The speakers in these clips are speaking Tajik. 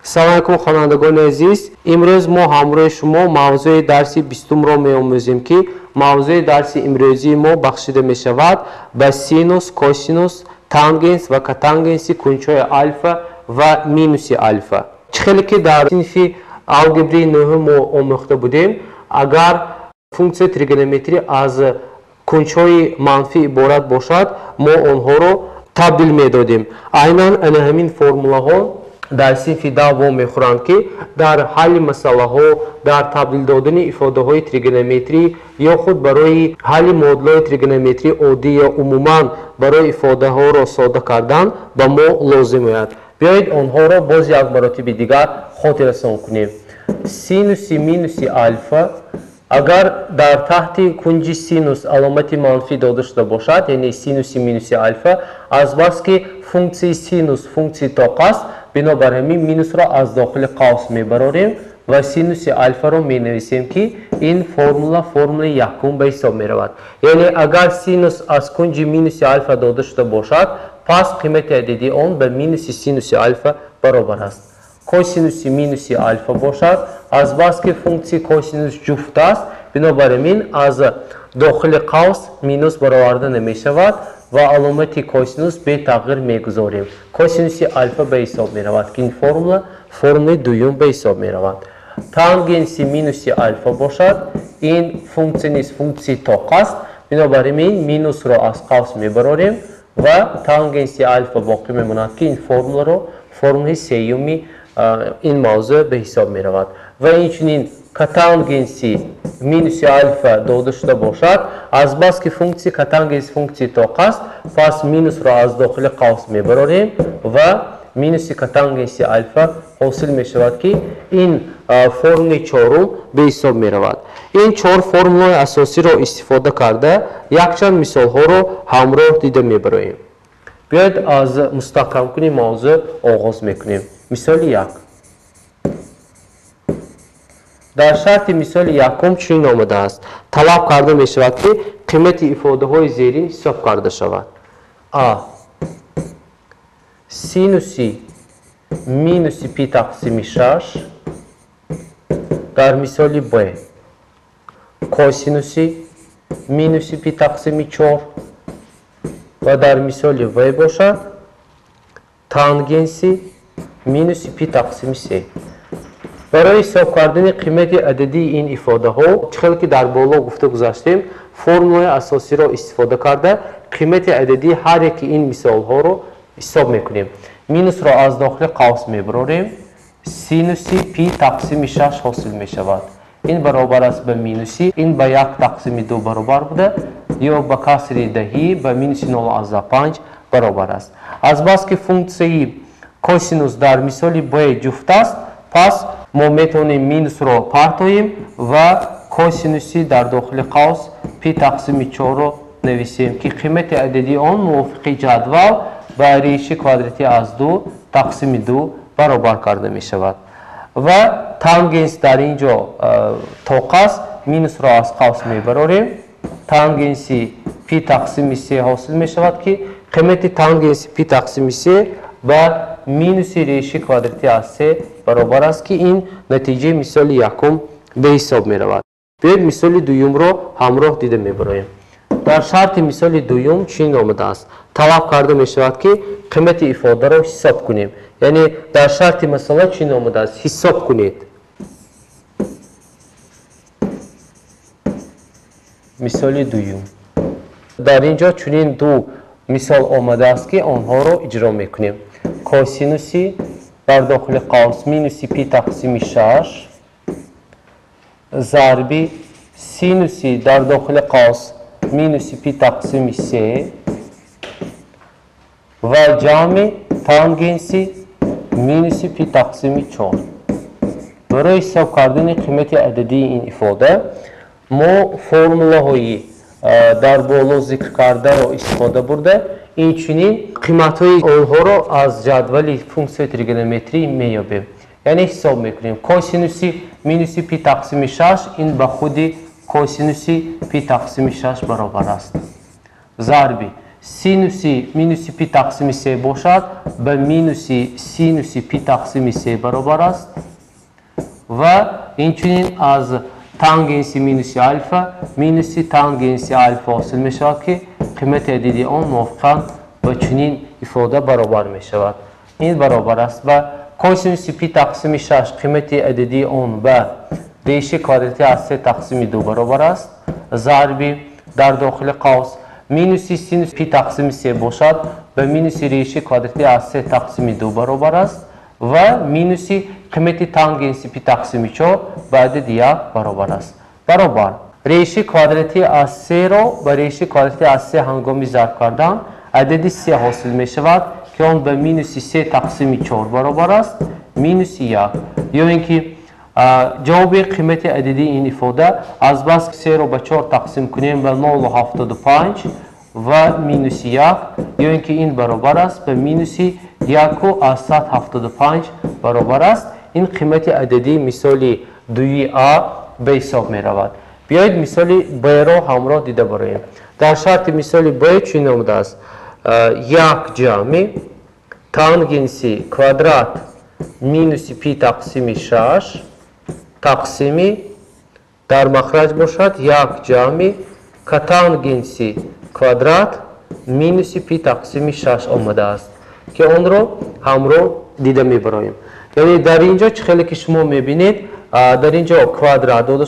салом алейкум хонандагони азиз, имрӯз мо ҳамроҳи шумо мавзӯи дарси 20-ро меомӯзем ки мавзӯи дарси имрӯзии мо бахшида мешавад ба синус, косинус, тангенс ва катангенси кунчҳои альфа ва минуси альфа. Чӣ хеле ки дар синфи алгебраи 9 мо омӯхта будем, агар функсияи тригонометрӣ аз кунчҳои манфӣ иборат бошад, мо онҳоро табдил медодем. Айнан ана ҳамин формулаҳо дар синфи даввом мехӯранд ки дар ҳалли масъалаҳо, дар табдил додани ифодаҳои тригонометрӣ ё худ барои ҳалли муодилаҳои тригонометрии оддӣ ё умуман барои ифодаҳоро сода кардан ба мо лозим ояд. Биёед онҳоро боз як маротиби дигар хотиррасон кунем. Синуси минуси альфа агар дар таҳти кунҷи синус аломати манфӣ дода шуда бошад, яъне синуси минуси альфа, азбаски функсияи синус функсияи тоқ аст, бинобар ҳамин минусро аз дохили қавс мебарорем ва синуси альфаро менависем ки ин формулаи якум ба ҳисоб меравад. Яъне агар синус аз кунҷи минуси альфа дода шуда бошад, пас қимати ададии он ба минуси синуси альфа баробар аст. Косинуси минуси альфа бошад, азбаски функсияи косинус ҷуфт аст, бинобар ҳамин аз дохили қавс минус бароварда намешавад ва аломати косинус бетағйир мегузорем. Косинуси альфа ба ҳисоб меравад ки ин формулаи дуюм ба ҳисоб меравад. Тангенси минуси альфа бошад, ин функсия низ функсияи тоқ аст, бинобар ҳамин минусро аз қавс мебарорем ва тангенси альфа боқӣ мемонад ки ин формулаи сеюми ин мавзӯъ ба ҳисоб меравад. Ва инчунин катангенси минуси альфа дода шуда бошад, азбаски функсия катангенси функсияи тоқ аст, пас минусро аз дохили қавс мебарорем ва минуси катангенси альфа ҳосил мешавад ки ин формулаи чорум ба ҳисоб меравад. Ин чор формулаи асосиро истифода карда якчанд мисолҳоро ҳамроҳ дида мебароем. Биёед аз мустаҳкамкунии мавзӯъ оғоз мекунем. Мисоли як. Дар шарти мисоли якум чунин омадааст. Талаб карда мешавад ки қимати ифодаҳои зерин ҳисоб карда шавад. А. Синуси минуси пи тақсими 6 дар мисоли Б. Косинуси минуси пи тақсими 4 ва дар мисоли В бошад тангенси минуси пи тақсими 3. барои ҳисоб кардани қимати ададии ин ифодаҳо, чӣ хеле ки дар боло гуфта гузаштем, формулаи асосиро истифода карда қимати ададии ҳар яки ин мисолҳоро ҳисоб мекунем. Минусро аз дохили қавс мебарорем, синуси пи тақсими 6 ҳосил мешавад. ин баробар аст ба минуси, ин ба 1 тақсими 2 баробар буда, ё ба касри даҳӣ ба минуси 0,5 баробар аст. Азбаски функсияи косинус дар мисоли Б ҷуфт аст, пас мо метавонем минусро партоем ва косинуси дар дохили қавс пи тақсими 4ро нависем ки қимати ададии он мувофиқи ҷадвал ба реши квадрати аз 2 тақсими 2 баробар карда мешавад. Ва тангенс дар инҷо тоқ аст, минусро аз қавс мебарорем, тангенси пи тақсими 3 ҳосил мешавад ки қимати тангенси пи тақсими 3 ба минуси реши квадрати аз 3 баробар аст ки ин натиҷаи мисоли якум ба ҳисоб меравад. Биёед мисоли дуюмро ҳамроҳ дида мебароем. Дар шарти мисоли дуюм чунин омадааст. Талаб карда мешавад ки қимати ифодаро ҳисоб кунем. Яъне дар шарти масъала чунин омадааст. Ҳисоб кунед. Мисоли дуюм. Дар инҷо чунин ду мисол омадааст ки онҳоро иҷро мекунем. Косинуси дар дохили қавс минуси пи тақсими 6 зарби синуси дар дохили қавс минуси пи тақсими 3 ва ҷамъи тангенси минуси пи тақсими 4. барои ҳисоб кардани қимати ададии ин ифода мо формулаҳои дар боло зикр кардаро истифода бурда инчунин қиматҳои онҳоро аз ҷадвали функсияи тригонометрӣ меёбем. Яъне ҳисоб мекунем. Косинуси минуси пи тақсими 6 ин ба худи косинуси пи тақсими 6 баробар аст. Зарби سینوسی مینوسی پی تقسیم 3 باشد به مینوسی سینوسی پی تقسیم 3 برابر است و اینچنین از تانگنسی مینوسی الفا مینوسی تانگنسی الفا حاصل می شود که قیمت عددی آن موافقاً با چنین ifade برابر می شود. این برابر است و کوسینوس پی تقسیم 6 قیمت عددی آن به ریشه کواdraتی از 3 تقسیم 2 برابر است. ضرب در داخل قوس مینوسی سینوس پی تقسیم 3 باشد به مینوسی ریشه کواdraتی از 3 تقسیم 2 برابر است و مینوسی قیمت تانگنسی پی تقسیم 4 به عدد 1 برابر است. برابر ریشه کواdraتی از 3 را به ریشه کواdraتی از 3 هنگامی ضرب کردن عدد 3 حاصل می شود که آن به مینوسی 3 تقسیم 4 برابر است مینوسی 1 یا اینکه جواب قیمت عددی این ifade از بس 3 را به 4 تقسیم کنیم به 0.75 و مینوسی 1 یا اینکه این برابر است به مینوسی 1.75 برابر است. این قیمت عددی مثال دوی A به حساب می رود. بیایید مثال B را همراه دیده براییم. در شرط مثال B چنین آمده است یک جمع تانگنسی کوادرات مینوسی پی تقسیم 6 تقسیمی در مخرج باشد یک جمع کتانگنسی کوادرات مینوسی پی تقسیم 6 آمده است که آن را همراه دیده میبراییم. یعنی در اینجا چه خیلی که شما میبینید در اینجا کوادرات داده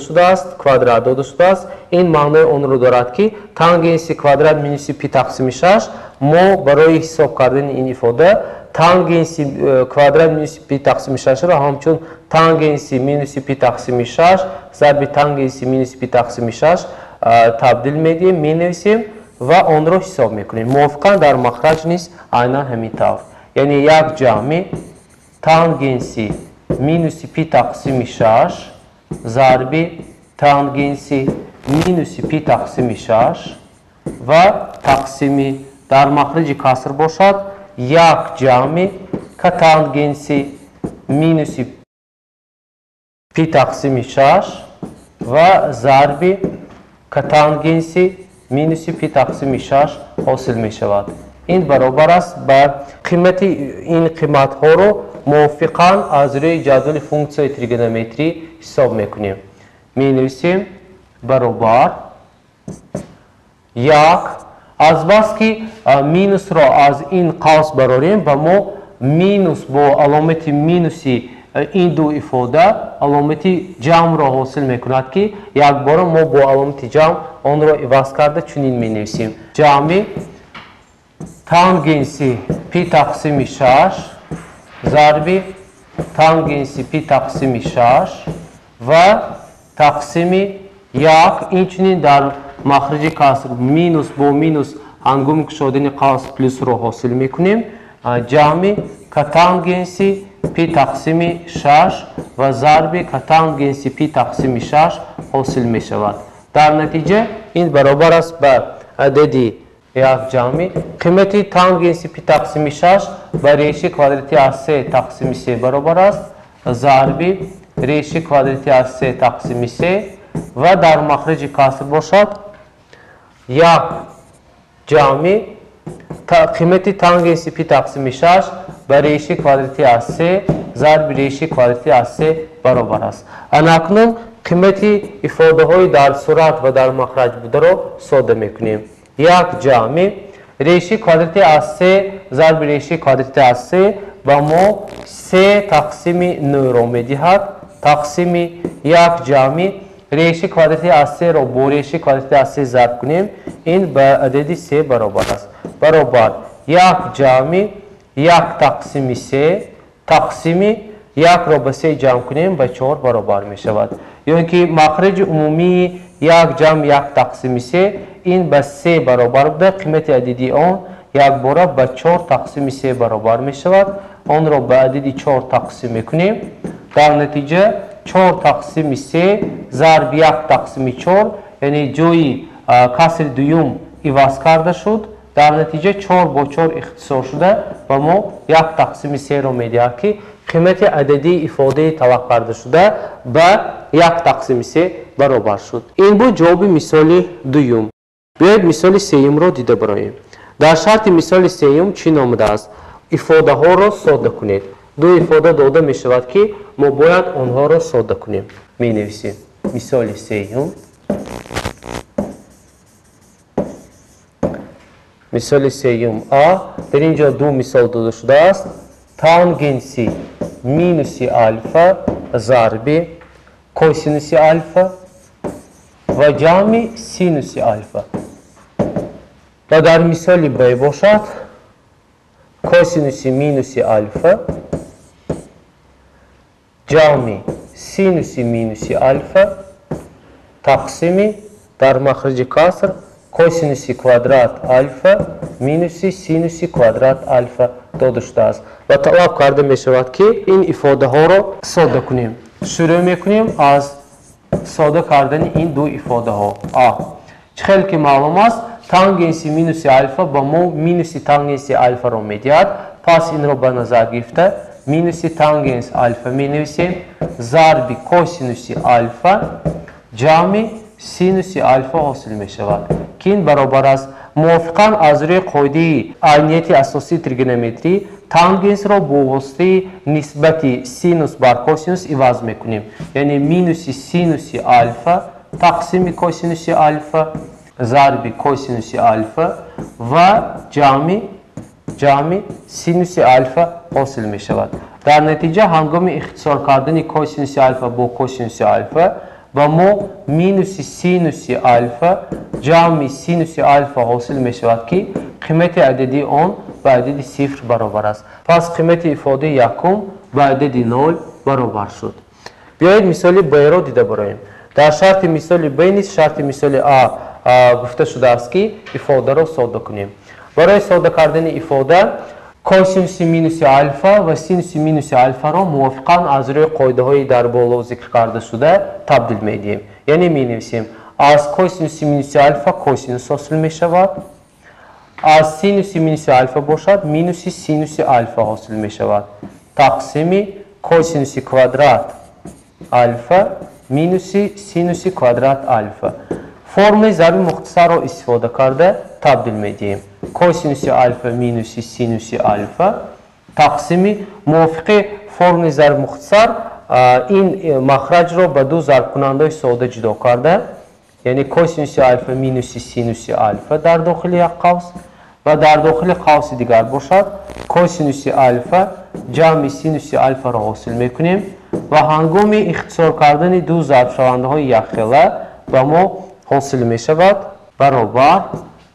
شده است این معنی آن را دارد که تانگنسی کوادرات مینوسی پی تقسیم 6 ما برای حساب کردن این ifade تانگنسی کوادرات مینوسی پی تقسیم 6 را همچون تانگنسی مینوسی پی تقسیم 6 ضرب تانگنسی مینوسی پی تقسیم 6 تبدیل میدیم مینویسیم و آن را حساب میکنیم. موافقاً در مخرج نیست عیناً همین طور. یعنی یک جمع تانگنسی مینوسی پی تقسیم 6 ضرب تانگنسی مینوسی پی تقسیم 6 و تقسیمی در مخرج کسر باشد یک جمع کتانگنسی مینوسی پی تقسیم 6 و ضرب کتانگنسی مینوسی پی تقسیم 6 حاصل می شود. این برابر است به قیمت این قیمت ها رو موافقاً از روی جدول فونکسیون تریگونومتری حساب میکنیم. می نویسیم برابر یک از بس که مینوس را از این قوس براریم و ما مینوس با علامت مینوسی این دو ifade علامت جمع را حاصل میکند که یک بار ما با علامت جمع آن را عوض کرده چنین می نویسیم جمع تانگنسی پی تقسیم 6 ضرب تانگنسی پی تقسیم 6 و تقسیم 1 این چنین در مخرج کسر مینوس با مینوس هنگام گشودن قوس پلس رو حاصل میکنیم جمع کتانگنسی پی تقسیم 6 و ضرب کتانگنسی پی تقسیم 6 حاصل می شود. در نتیجه این برابر است به عددی یک جمع قیمت تانگنسی پی تقسیم 6 به ریشه کوادراتی از 3 تقسیم 3 برابر است ضرب ریشه کوادراتی از 3 تقسیم 3 و در مخرج کسر باشد یک جمع قیمت تانگنسی پی تقسیم 6 به ریشه کوادراتی از 3 ضرب ریشه کوادراتی از 3 برابر است. اکنون قیمت ifade های در صورت و در مخرج بوده را ساده میکنیم. یک جمع ریشه کوادراتی از 3 ضرب ریشه کوادراتی از 3 با ما 3 تقسیم 9 را میدهد تقسیم یک جمع ریشه کوادراتی از 3 را با ریشه کوادراتی از 3 ضرب کنیم این به عدد 3 برابر است برابر یک جمع یک تقسیم 3 تقسیم یک را به 3 جمع کنیم به 4 برابر می شود. یعنی که مخرج عمومی یک جمع یک تقسیم 3 این به 3 برابر بوده قیمت عددی آن یک بار به 4 تقسیم 3 برابر می شود آن را به عدد 4 تقسیم می کنیم در نتیجه 4 تقسیم 3 ضرب 1 تقسیم 4 یعنی جوی کسر دوم عوض کرده شد در نتیجه 4 با 4 اختصار شده و ما 1 تقسیم 3 را میدهد که قیمت عددی ifade طلب کرده شده به 1 تقسیم 3 برابر شد. این بود جواب مثال دوم. بیایید مثال سوم را دیده براییم. дар шарти мисоли сеюм чӣ номудааст? ифодаҳоро содда кунед. ду ифода дода мешавад ки мо бояд онҳоро содда кунем. менависем мисоли сеюм. мисоли сеюм а. дар ин ҷо ду мисол дода шудааст. тангенси минуси альфа зарби косинуси альфа ва ҷамъи синуси альфа. ва дар мисоли б бошад косинуси минуси альфа ҷамъи синуси минуси альфа тақсими дар махраҷи каср косинуси квадрат альфа минуси синуси квадрат альфа дода шудааст. ва талаб карда мешавад ки ин ифодаҳоро содда кунем. шурӯъ мекунем аз содда кардани ин ду ифодаҳо. а. чӣ хеле ки маълум аст, тангенси минуси альфа ба мо минуси тангенси альфаро медиҳад. пас инро ба назар гирифта минуси тангенс альфа менависем зарби косинуси альфа ҷамъи синуси альфа ҳосил мешавад ки ин баробар аст. мувофиқан аз рӯи қоидаи айнияти асосии тригонометрӣ тангенсро бо воситаи нисбати синус бар косинус иваз мекунем. яъне минуси синуси альфа тақсими косинуси альфа зарби косинуси альфа ва ҷамъи синуси альфа ҳосил мешавад. дар натиҷа ҳангоми ихтисор кардани косинуси альфа бо косинуси альфа ба мо минуси синуси альфа ҷамъи синуси альфа ҳосил мешавад ки қимати ададии он ба адади сифр баробар аст. пас қимати ифодаи якум ба адади 0 баробар шуд. биёед мисоли б-ро дида бароем. дар шарти мисоли б низ шарти мисоли а гуфта шудааст ки ифодаро содда кунем. барои содда кардани ифода косинуси минуси альфа ва синуси минуси альфаро мувофиқан аз рӯи қоидаҳои дар боло зикр карда шуда табдил медиҳем. яъне менависем аз косинуси минуси альфа косинус ҳосил мешавад. аз синуси минуси альфа бошад минуси синуси альфа ҳосил мешавад. тақсими косинуси квадрат альфа минуси синуси квадрат альфа. формули зарби мухтасарро истифода карда табдил медиҳем. косинуси альфа минуси синуси альфа тақсими мувофиқи формули зарби мухтасар ин махраҷро ба ду зарбкунандаҳои сода ҷудо карда, яъне косинуси альфа минуси синуси альфа дар дохили як қавс ва дар дохили қавси дигар бошад косинуси альфа ҷамъи синуси альфаро ҳосил мекунем ва ҳангоми ихтисор кардани ду зарбшавандаҳои якхела ба мо ҳосил мешавад баробар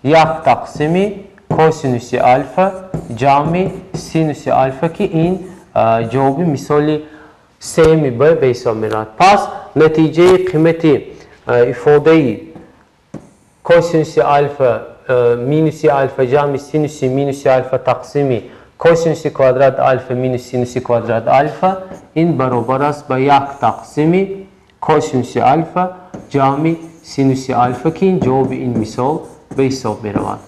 як тақсими косинуси альфа ҷамъи синуси альфа ки ин ҷавоби мисоли сеюми б ба ҳисоб меравад. пас натиҷаи қимати ифодаи косинуси альфа минуси альфа ҷамъи синуси минуси альфа тақсими косинуси квадрат альфа минуси синуси квадрат альфа ин баробар аст ба як тақсими косинуси альфа ҷамъи синуси альфа ки ин ҷавоби ин мисол ба ҳисоб меравад.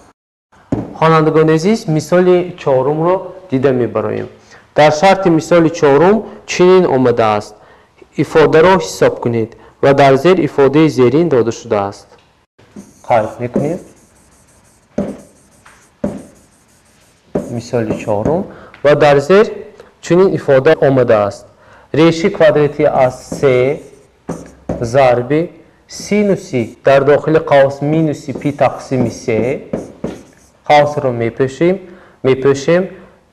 хонандагони азиз, мисоли чорумро дида мебароем. дар шарти мисоли чорум чунин омадааст. ифодаро ҳисоб кунед ва дар зер ифодаи зерин дода шудааст. қайд мекунем. мисоли чорум ва дар зер чунин ифода омадааст. реши квадратӣ аз се зарби синуси дар дохили қавс минуси пи тақсими се қавсро мепӯшем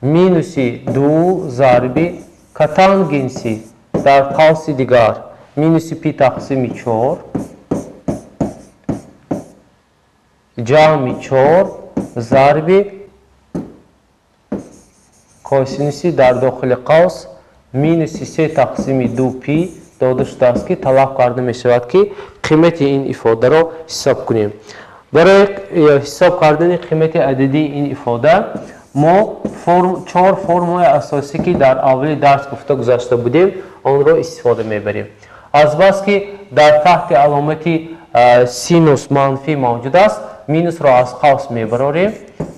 минуси ду зарби катангенси дар қавси дигар минуси пи тақсими 4 ҷамъи 4 зарби косинуси дар дохили қавс минуси 3 тақсими 2 пи дода шудааст ки талаб карда мешавад ки қимати ин ифодаро ҳисоб кунем. барои ҳисоб кардани қимати ададии ин ифода мо чор формулаи асосӣ ки дар аввали дарс гуфта гузашта будем онро истифода мебарем. азбас ки дар таҳти аломати синус манфӣ мавҷуд аст, минусро аз қавс мебарорем.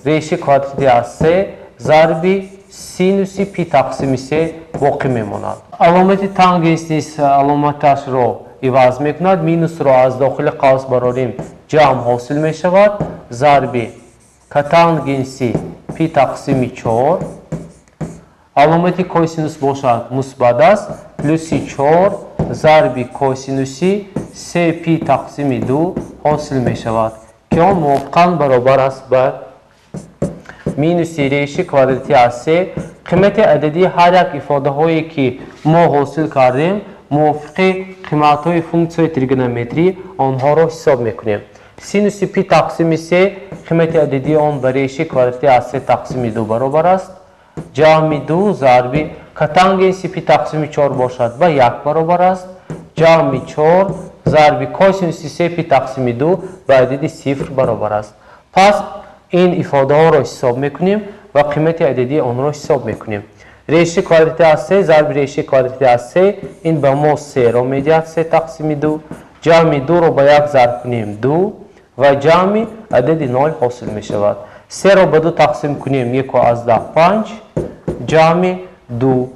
реши квадратӣ аз се зарби синуси пи тақсими се боқӣ мемонад. аломати тангенс низ аломаташро иваз мекунад. минусро аз дохили қавс барорем ҷамъ ҳосил мешавад зарби کاتانگنسی پی تقسیم 4 علامت کوسینوس باشد مثبت است پلوس 4 ضرب کوسینوسی 3 پی تقسیم 2 حاصل می شود که آن موافقاً برابر است به مینوس ریشه کوادراتی از 3 قیمت عددی هر یک ifade هایی که ما حاصل کردیم موافق قیمت های فونکسیون تریگونومتری آنها را حساب میکنیم سینوس پی تقسیم 3 قیمت عددی آن به ریشه کوادراتی از 3 تقسیم 2 برابر است جمع 2 ضرب کاتانگنس پی تقسیم 4 باشد به 1 برابر است جمع 4 ضرب کوسینوس 3 پی تقسیم 2 به عدد 0 برابر است پس این ifade ها را حساب میکنیم و قیمت عددی آن را حساب میکنیم ریشه کوادراتی از 3 ضرب ریشه کوادراتی از 3 این به ما 3 را میدهد 3 تقسیم 2 جمع 2 را به 1 ضرب کنیم 2 و جمع عدد 0 حاصل می شود 3 را به 2 تقسیم کنیم 1 از 5 جمع 2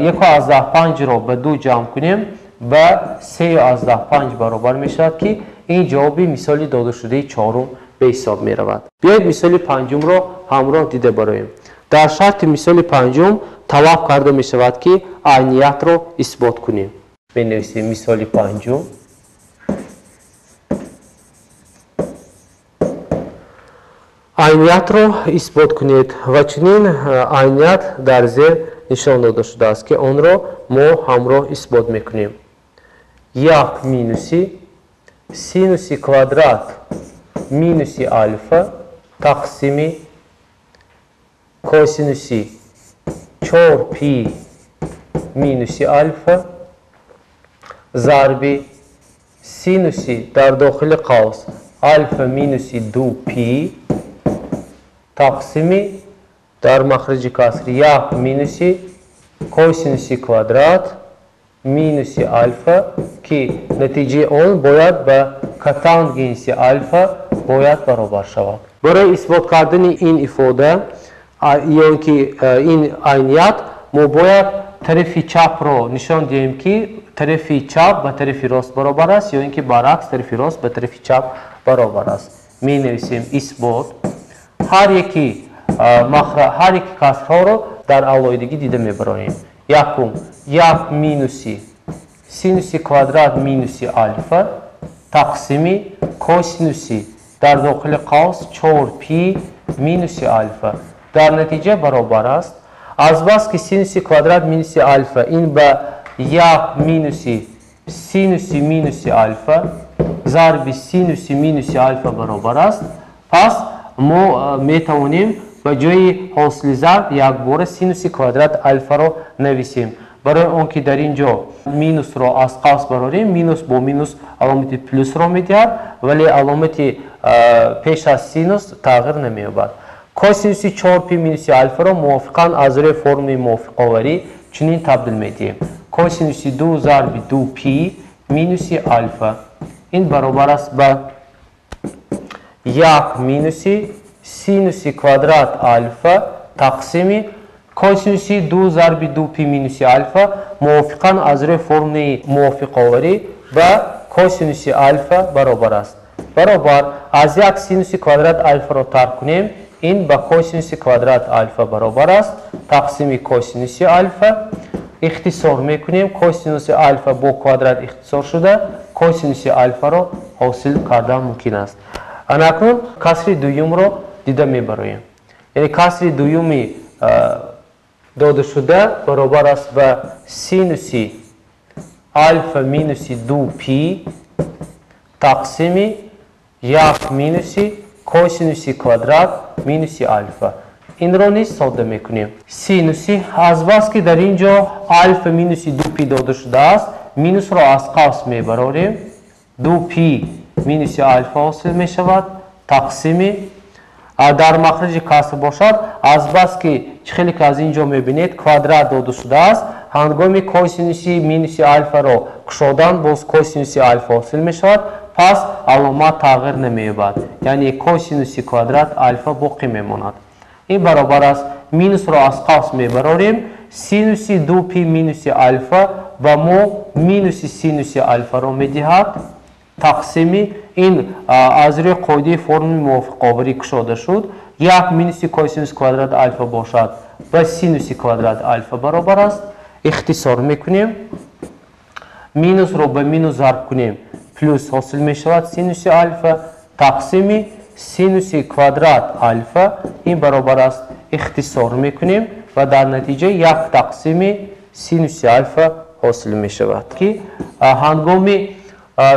1 از 5 را به 2 جمع کنیم به 3 از 5 برابر می شود که این جواب مثالی داده شده چهارم به حساب می رود بیایید مثال پنجم را همراه دیده برایم در شرط مثال پنجم طلب کرده می شود که عینیت را اثبات کنیم بنویسیم مثال پنجم عینیت را اثبات کنید و چنین عینیت در زیر نشان داده شده است که آن را ما همراه اثبات میکنیم 1 مینوسی سینوس کوادرات مینوس الفا تقسیم کوسینوسی 4 پی مینوس الفا ضرب سینوسی در داخل قوس الفا مینوس 2 پی تقسیم در مخرج کسر 1 مینوس کوسینوس کوادرات مینوس الفا که نتیجه آن باید به کاتانگنس الفا باید برابر شود برای اثبات کردن این ifade یا که این عینیت ما باید طرف چپ را نشان دهیم که طرف چپ به طرف راست برابر است یا اینکه برعکس طرف راست به طرف چپ برابر است می نویسیم اثبات هر یکی کسرها را در علایدگی دیده میبریم یکم 1 مینوسی سینوس کوادرات مینوس الفا تقسیم کوسینوسی در داخل قوس 4 پی مینوس الفا در نتیجه برابر است از بس که سینوس کوادرات مینوس الفا این به 1 مینوسی سینوس مینوس الفا ضرب سینوس مینوس الفا برابر است پس ما میتوانیم به جای حاصل ضرب یک بار سینوس کوادرات الفا را نویسیم برای آنکه در اینجا مینوس را از قوس براریم مینوس با مینوس علامت پلوس را میدهد ولی علامت پیش از سینوس تغییر نمییابد کوسینوس 4 پی مینوس الفا را موافقاً از روی فرم موافق آوری چنین تبدیل میدهیم کوسینوس 2 ضرب 2 پی مینوس الفا این برابر است به 1 مینوس سینوس کوادرات الفا تقسیم کوسینوس 2 ضرب 2 پی مینوس الفا موافقاً از روی فرم موافق آوری به کوسینوس الفا برابر است برابر از 1 سینوس کوادرات الفا را ترک کنیم این به کوسینوس کوادرات الفا برابر است تقسیم کوسینوس الفا اختصار میکنیم کوسینوس الفا با کوادرات اختصار شده کوسینوس الفا را حاصل کردن ممکن است اکنون کسر دوم را دیده میبریم یعنی کسر دومی داده شده برابر است به سینوس الفا مینوس 2 پی تقسیم 1 مینوس کوسینوس کوادرات مینوس الفا این را نیز ساده میکنیم سینوسی از بس که در اینجا الفا مینوس 2 پی داده شده است مینوس را از قوس میبراریم 2 پی مینوس الفا حاصل می شود تقسیم در مخرج کسر باشد از بس که خیلی که از اینجا میبینید کوادرات داده شده است هنگام کوسینوس مینوس الفا را کشادن باز کوسینوس الفا حاصل می شود پس علامت تغییر نمییابد یعنی کوسینوس کوادرات الفا باقی میماند این برابر است مینوس را از قوس میبراریم سینوس 2 پی مینوس الفا و ما مینوس سینوس الفا را میدهد تقسیم این از روی قاعده فرم موافق آوری کشاده شد. یک مینوس کوسینوس کوادرات الفا باشد و سینوس کوادرات الفا برابر است. اختصار میکنیم، مینوس رو به مینوس ضرب کنیم، پلوس حاصل می شود سینوس الفا تقسیم سینوس کوادرات الفا، این برابر است. اختصار میکنیم و در نتیجه یک تقسیم سینوس الفا حاصل می شود که هنگامی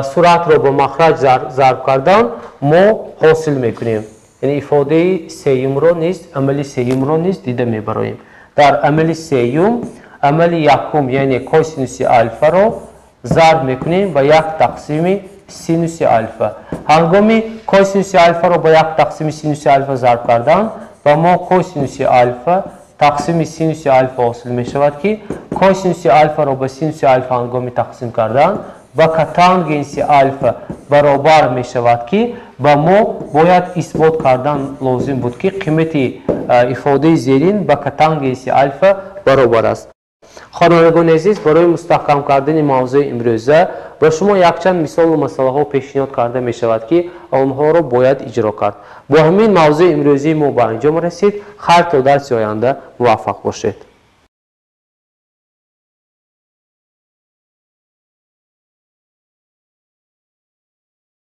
سرعت رو به مخرج ضرب کردن ما حاصل میکنیم. یعنی ifade سیوم رو نیست، عمل سیوم رو نیست دیده میبریم. در عمل سیوم عمل یکم یعنی کوسینوس الفا رو ضرب میکنیم و یک تقسیم سینوس الفا. هنگامی کوسینوس الفا رو با یک تقسیم سینوس الفا ضرب کردن و ما کوسینوس الفا تقسیم سینوس الفا حاصل می شود که کوسینوس الفا رو به سینوس الفا هنگامی تقسیم کردن و تانگنس الفا برابر می شود که با ما باید اثبات کردن لازم بود که قیمت ifade زیرین با تانگنس الفا برابر است. خوانندگان عزیز، برای مستحکم کردن موضوع امروزه با شما یک چند مثال و مسئله ها پیشنهاد کرده می شود که آنها را باید اجرا کرد. با همین موضوع امروزی ما به انجام رسید. خیر تا درس آینده موفق باشید.